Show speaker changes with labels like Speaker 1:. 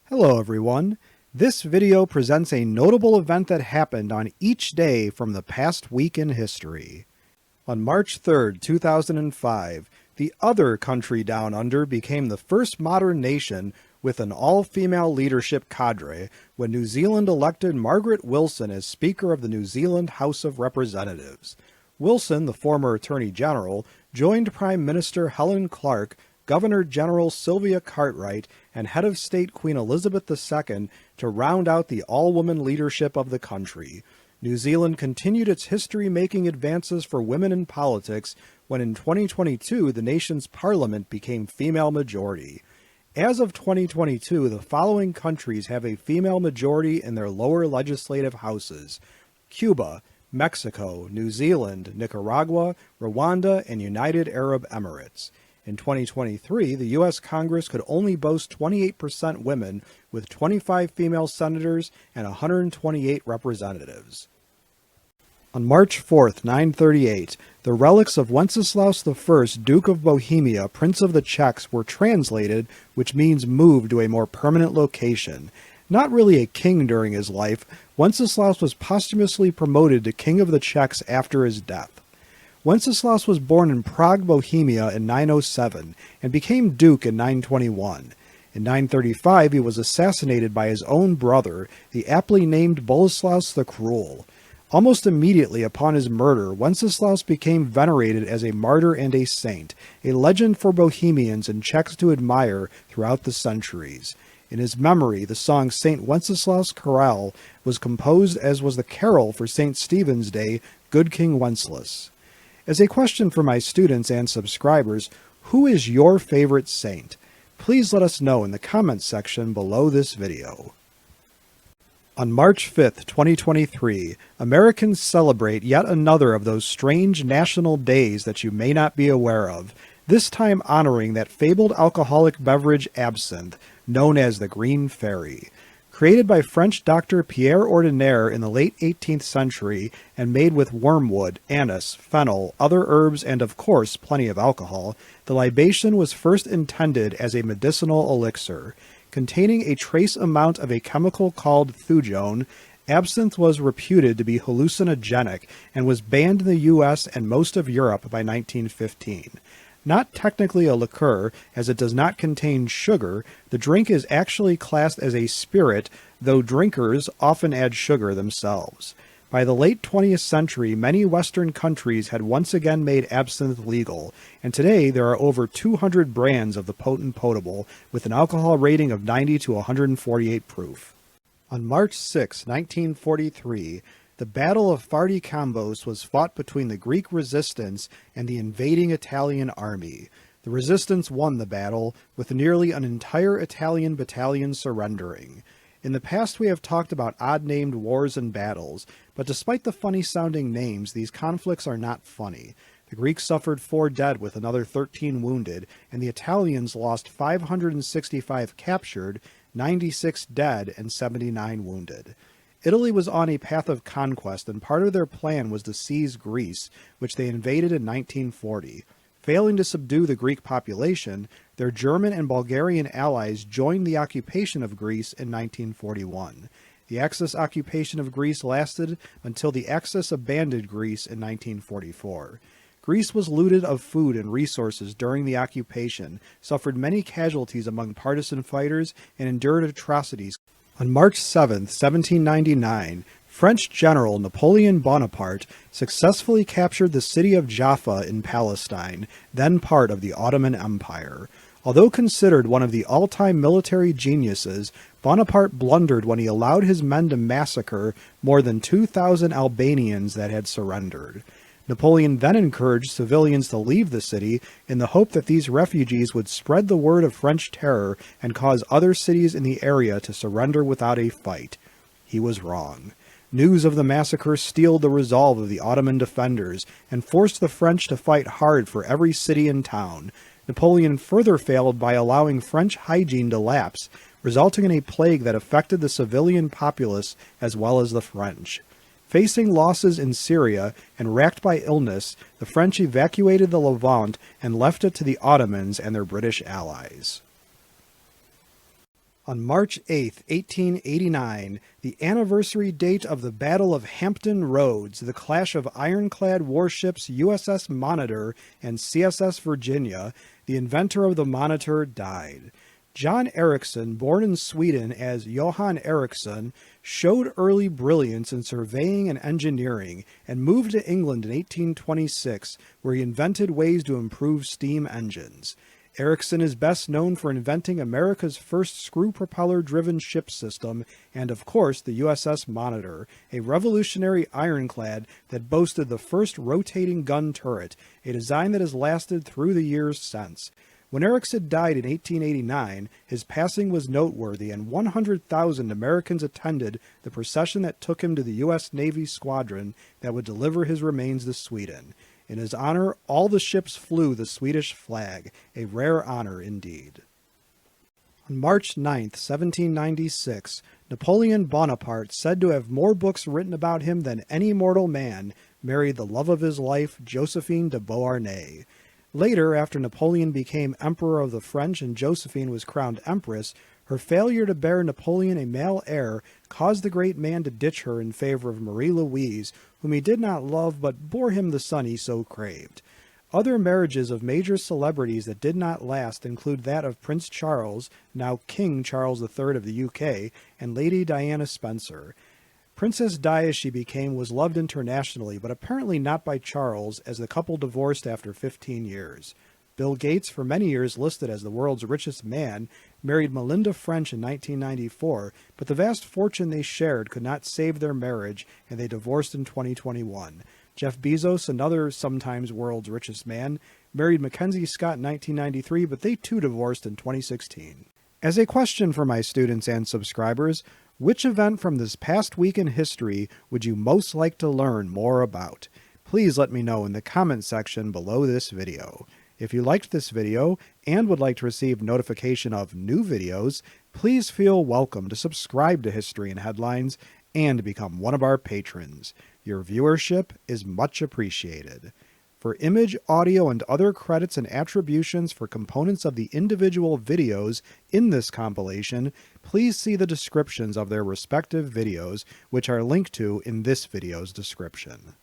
Speaker 1: Hello everyone. This video presents a notable event that happened on each day from the past week in history. On March 3rd, 2005, the other country down under became the first modern nation with an all-female leadership cadre when New Zealand elected Margaret Wilson as Speaker of the New Zealand House of Representatives. Wilson, the former Attorney General, joined Prime Minister Helen Clark, Governor-General Sylvia Cartwright, and Head of State Queen Elizabeth II to round out the all-woman leadership of the country. New Zealand continued its history-making advances for women in politics when in 2022 the nation's parliament became female majority. As of 2022, the following countries have a female majority in their lower legislative houses: Cuba, Mexico, New Zealand, Nicaragua, Rwanda, and United Arab Emirates. In 2023, the U.S. Congress could only boast 28% women, with 25 female senators and 128 representatives. On March 4, 938, the relics of Wenceslaus I, Duke of Bohemia, Prince of the Czechs, were translated, which means moved to a more permanent location. Not really a king during his life, Wenceslaus was posthumously promoted to King of the Czechs after his death. Wenceslaus was born in Prague, Bohemia in 907 and became duke in 921. In 935 he was assassinated by his own brother, the aptly named Boleslaus the Cruel. Almost immediately upon his murder, Wenceslaus became venerated as a martyr and a saint, a legend for Bohemians and Czechs to admire throughout the centuries. In his memory, the song St. Wenceslaus Chorale was composed, as was the carol for St. Stephen's Day, Good King Wenceslas. As a question for my students and subscribers, who is your favorite saint? Please let us know in the comments section below this video. On March 5th, 2023, Americans celebrate yet another of those strange national days that you may not be aware of, this time honoring that fabled alcoholic beverage absinthe, known as the Green Fairy. Created by French Dr. Pierre Ordinaire in the late 18th century and made with wormwood, anise, fennel, other herbs, and of course plenty of alcohol, the libation was first intended as a medicinal elixir. Containing a trace amount of a chemical called thujone, absinthe was reputed to be hallucinogenic and was banned in the U.S. and most of Europe by 1915. Not technically a liqueur, as it does not contain sugar, the drink is actually classed as a spirit, though drinkers often add sugar themselves. By the late 20th century, many Western countries had once again made absinthe legal, and today there are over 200 brands of the potent potable, with an alcohol rating of 90 to 148 proof. On March 6, 1943, the Battle of Fardi-Cambos was fought between the Greek resistance and the invading Italian army. The resistance won the battle, with nearly an entire Italian battalion surrendering. In the past we have talked about odd-named wars and battles, but despite the funny-sounding names, these conflicts are not funny. The Greeks suffered 4 dead with another 13 wounded, and the Italians lost 565 captured, 96 dead, and 79 wounded. Italy was on a path of conquest, and part of their plan was to seize Greece, which they invaded in 1940. Failing to subdue the Greek population, their German and Bulgarian allies joined the occupation of Greece in 1941. The Axis occupation of Greece lasted until the Axis abandoned Greece in 1944. Greece was looted of food and resources during the occupation, suffered many casualties among partisan fighters, and endured atrocities. On March 7, 1799, French general Napoleon Bonaparte successfully captured the city of Jaffa in Palestine, then part of the Ottoman Empire. Although considered one of the all-time military geniuses, Bonaparte blundered when he allowed his men to massacre more than 2,000 Albanians that had surrendered. Napoleon then encouraged civilians to leave the city in the hope that these refugees would spread the word of French terror and cause other cities in the area to surrender without a fight. He was wrong. News of the massacre steeled the resolve of the Ottoman defenders and forced the French to fight hard for every city and town. Napoleon further failed by allowing French hygiene to lapse, resulting in a plague that affected the civilian populace as well as the French. Facing losses in Syria and racked by illness, the French evacuated the Levant and left it to the Ottomans and their British allies. On March 8, 1889, the anniversary date of the Battle of Hampton Roads, the clash of ironclad warships USS Monitor and CSS Virginia, the inventor of the Monitor died. John Ericsson, born in Sweden as Johan Ericsson, showed early brilliance in surveying and engineering and moved to England in 1826, where he invented ways to improve steam engines. Ericsson is best known for inventing America's first screw propeller-driven ship system and, of course, the USS Monitor, a revolutionary ironclad that boasted the first rotating gun turret, a design that has lasted through the years since. When Ericsson died in 1889, his passing was noteworthy, and 100,000 Americans attended the procession that took him to the U.S. Navy squadron that would deliver his remains to Sweden. In his honor, all the ships flew the Swedish flag, a rare honor indeed. On March 9, 1796, Napoleon Bonaparte, said to have more books written about him than any mortal man, married the love of his life, Josephine de Beauharnais. Later, after Napoleon became Emperor of the French and Josephine was crowned Empress, her failure to bear Napoleon a male heir caused the great man to ditch her in favor of Marie Louise, whom he did not love but bore him the son he so craved. Other marriages of major celebrities that did not last include that of Prince Charles, now King Charles III of the UK, and Lady Diana Spencer. Princess Di, as she became, was loved internationally, but apparently not by Charles, as the couple divorced after 15 years. Bill Gates, for many years listed as the world's richest man, married Melinda French in 1994, but the vast fortune they shared could not save their marriage, and they divorced in 2021. Jeff Bezos, another sometimes world's richest man, married Mackenzie Scott in 1993, but they too divorced in 2016. As a question for my students and subscribers, which event from this past week in history would you most like to learn more about? Please let me know in the comment section below this video. If you liked this video and would like to receive notification of new videos, please feel welcome to subscribe to History and Headlines and become one of our patrons. Your viewership is much appreciated. For image, audio, and other credits and attributions for components of the individual videos in this compilation, please see the descriptions of their respective videos, which are linked to in this video's description.